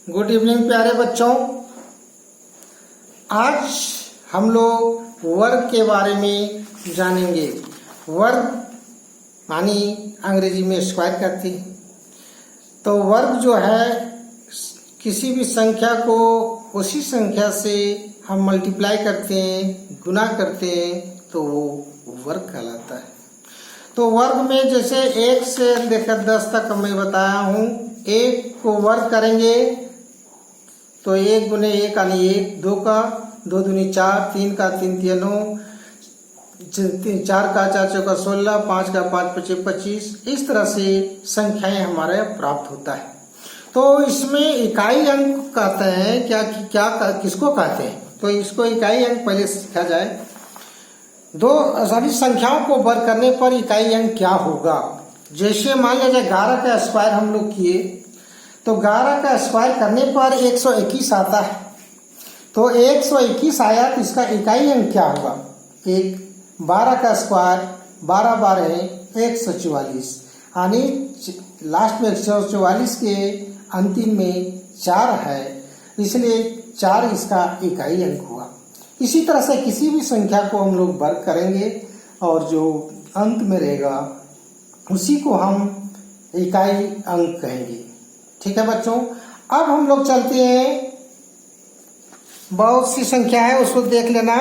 Good evening प्यारे बच्चों। आज हम लोग वर्ग के बारे में जानेंगे। वर्ग मानी अंग्रेजी में स्क्वायर कहते हैं। तो वर्ग जो है किसी भी संख्या को उसी संख्या से हम मल्टीप्लाई करते हैं, गुना करते हैं तो वो वर्ग कहलाता है। तो वर्ग में जैसे 1 से लेकर 10 तक मैं बताया हूँ। 1 को वर्ग करेंगे तो 1 गुने 1 यानी 1, 2 का 2 दूनी 4, 3 का 3 तिया 9, 4 का 4 चौका 16, 5 का 5 पचे 25। इस तरह से संख्याएं हमारे प्राप्त होता है। तो इसमें इकाई अंक कहते हैं। क्या किसको कहते हैं? तो इसको इकाई अंक पहले सीखा जाए। दो सभी संख्याओं को वर्ग करने पर इकाई अंक क्या होगा। जैसे मान लीजिए 11 का स्क्वायर हम लोग किए तो 11 का स्क्वायर करने पर 121 आता है। तो 121 आया तो इसका इकाई अंक क्या होगा? 12 का स्क्वायर 12 12 144 यानी लास्ट में 144 के अंतिम में 4 है, इसलिए 4 इसका इकाई अंक हुआ। इसी तरह से किसी भी संख्या को हम लोग वर्ग करेंगे और जो अंत में रहेगा उसी को हम इकाई अंक कहेंगे। ठीक है बच्चों। अब हम लोग चलते हैं, बहुत सी संख्या है उसको देख लेना।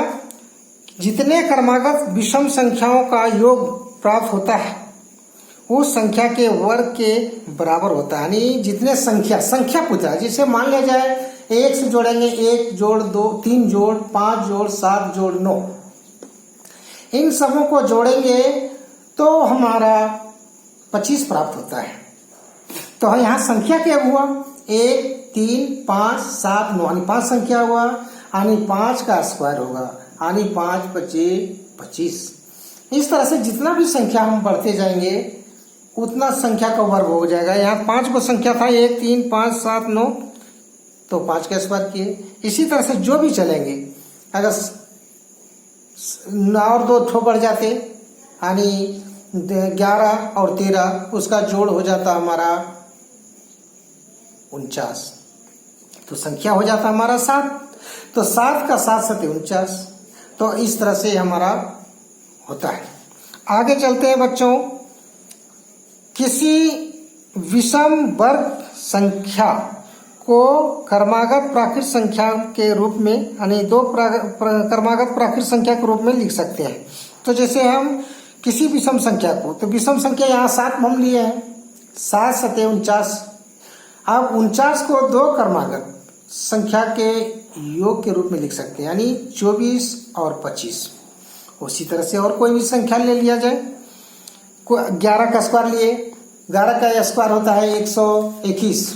जितने क्रमागत विषम संख्याओं का योग प्राप्त होता है उस संख्या के वर्ग के बराबर होता है। यानी जितने संख्या पूछा है, जैसे मान लिया जाए 1 से जोड़ेंगे 1 जोड़ 2 3 जोड़ 5 जोड़ 7 जोड़ 9, इन सबों को जोड़ेंगे तो हमारा 25 प्राप्त होता है। तो यहाँ संख्या क्या हुआ? 1 3 5 7 9 यानी 5 संख्या हुआ, यानी 5 का स्क्वायर होगा, यानी 5 पचे 25। इस तरह से जितना भी संख्या हम बढ़ते जाएंगे उतना संख्या का वर्ग हो जाएगा। यहाँ 5 को संख्या था 1 3 5 7 9, तो 5 का स्क्वायर किए। इसी तरह से जो भी चलेंगे, अगर और 2 ठो बढ़ जाते यानी 11 और 13, उसका जोड़ हो जाता हमारा 49, तो संख्या हो जाता हमारा 7। तो 7 का 7 सते 49। तो इस तरह से हमारा होता है। आगे चलते हैं बच्चों। किसी विषम वर्ग संख्या को क्रमागत प्राकृत संख्या के रूप में यानी 2 क्रमागत प्राकृत संख्या के रूप में लिख सकते हैं। तो जैसे हम किसी विषम संख्या को, तो विषम संख्या यहाँ 7 हम लिए हैं, 7 सते 49। अब 49 को 2 क्रमागत संख्या के योग के रूप में लिख सकते हैं, यानी 24 और 25। उसी तरह से और कोई भी संख्या ले लिया जाए। 11 का स्क्वायर लिए, 11 का स्क्वायर होता है 121।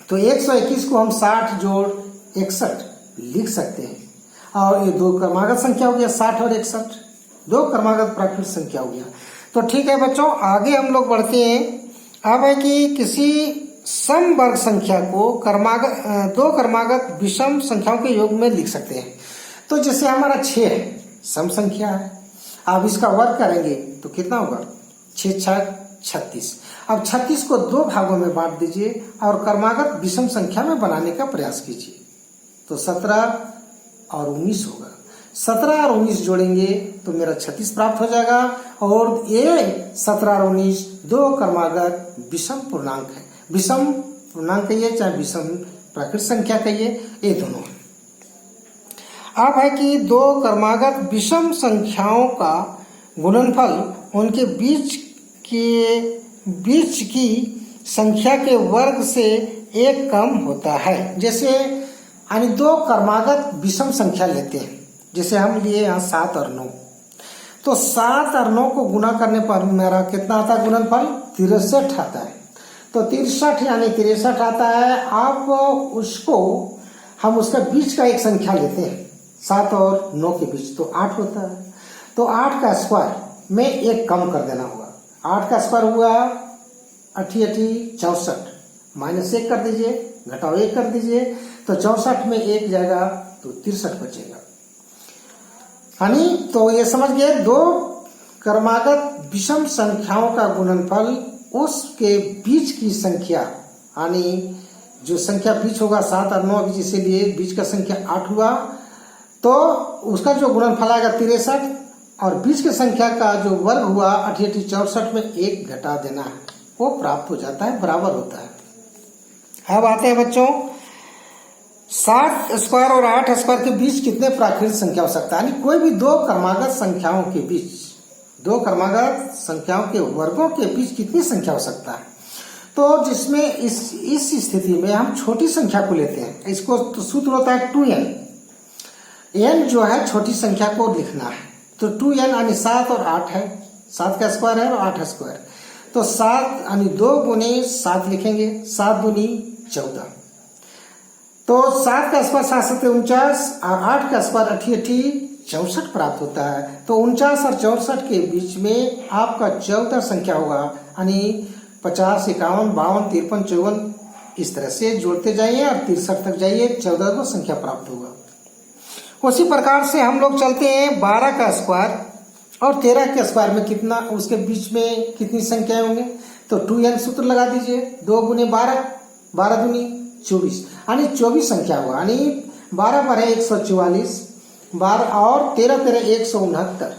तो 121 को हम 60 जोड़ 61 लिख सकते हैं। और ये 2 क्रमागत संख्या हो गया, 60 और 61, 2 क्रमागत प्राकृत संख्या हो गया। तो ठीक है बच्चों, आगे हम लोग बढ़ते हैं। अब है कि किसी सम वर्ग संख्या को 2 क्रमागत विषम संख्याओं के योग में लिख सकते हैं। तो जैसे हमारा 6 है, सम संख्या है। अब इसका वर्ग करेंगे तो कितना होगा? 6 6 36। अब 36 को 2 भागों में बांट दीजिए और क्रमागत विषम संख्या में बनाने का प्रयास कीजिए। तो 17 और 19 होगा। 17 और 19 जोड़ेंगे तो मेरा 36 प्राप्त हो जाएगा। और ये 17 और 19 2 क्रमागत विषम पूर्णांक है। विषम पूर्णांक कहिए चाहे विषम प्राकृत संख्या कहिए, ये दोनों है। अब है कि 2 क्रमागत विषम संख्याओं का गुणनफल उनके बीच की संख्या के वर्ग से 1 कम होता है। जैसे यानी 2 क्रमागत विषम संख्या लेते हैं, जैसे हम लिए यहाँ 7 और 9। तो 7 और 9 को गुना करने पर मेरा कितना आता है गुणनफल? 63 आता है। तो 63 यानी 63 आता है। आप उसको हम उसका बीच का एक संख्या लेते हैं, 7 और 9 के बीच, तो 8 होता है। तो 8 का स्क्वायर में 1 कम कर देना होगा। 8 का स्क्वायर हुआ 8 8 64, -1 कर दीजिए, घटाओ 1 कर दीजिए, तो 64 में 1 जाएगा तो 63 बचेगा। यानी तो ये समझ गए, 2 क्रमागत विषम संख्याओं का गुणनफल उसके बीच की संख्या यानी जो संख्या बीच होगा 7 और 9 बीच, इसीलिए बीच का संख्या 8 हुआ। तो उसका जो गुणनफल आएगा 63 और बीच की संख्या का जो वर्ग हुआ 88 64 में 1 घटा देना है, वो प्राप्त हो जाता है, बराबर होता है। अब आते हैं बच्चों 7 स्क्वायर और 8 स्क्वायर के बीच कितने प्राकृत संख्या हो सकता है, यानी कोई भी दो क्रमागत संख्याओं के बीच, दो क्रमागत संख्याओं के वर्गों के बीच कितनी संख्या हो सकता है। तो जिसमें इस स्थिति में हम छोटी संख्या को लेते हैं, इसको तो सूत्र होता है 2n। n जो है छोटी संख्या को लिखना है, तो 2n यानी 7 और 8 है, 7 का स्क्वायर है और 8 स्क्वायर, तो 7 यानी 2 गुने 7 लिखेंगे, 7 दूनी 14। तो 7 का स्क्वायर 7 7 49 और 8 का स्क्वायर 88 64 प्राप्त होता है। तो 49 और 64 के बीच में आपका 14 संख्या होगा, यानी 50 51 52 53 54, इस तरह से जोड़ते जाइए और 63 तक जाइए, 14 को संख्या प्राप्त होगा। उसी प्रकार से हम लोग चलते हैं 12 का स्क्वायर और 13 के स्क्वायर में कितना, उसके बीच में कितनी संख्याएं होंगे। तो 2n सूत्र लगा दीजिए, 2 गुने 12, 12 दूनी 24, यानी 24 संख्या होगा, यानी 12 पर है 144, 12 और 13 13 169।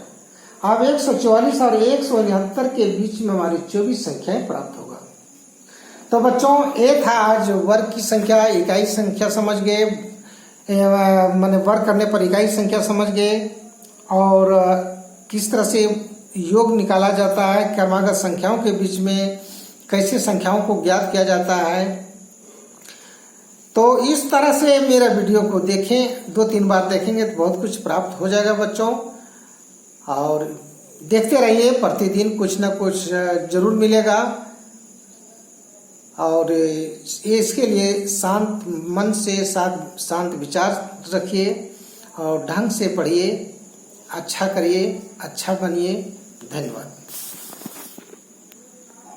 अब 144 और 169 के बीच में हमारी 24 संख्याएं प्राप्त होगा। तो बच्चों ये था आज वर्ग की संख्या, इकाई संख्या समझ गए, माने वर्ग करने पर इकाई संख्या समझ गए, और किस तरह से योग निकाला जाता है, क्रमागत संख्याओं के बीच में कैसे संख्याओं को ज्ञात किया जाता है। तो इस तरह से मेरा वीडियो को देखें, 2-3 बार देखेंगे तो बहुत कुछ प्राप्त हो जाएगा बच्चों, और देखते रहिए, प्रतिदिन कुछ ना कुछ जरूर मिलेगा। और इसके लिए शांत मन से शांत विचार रखिए और ढंग से पढ़िए, अच्छा करिए, अच्छा बनिए। धन्यवाद।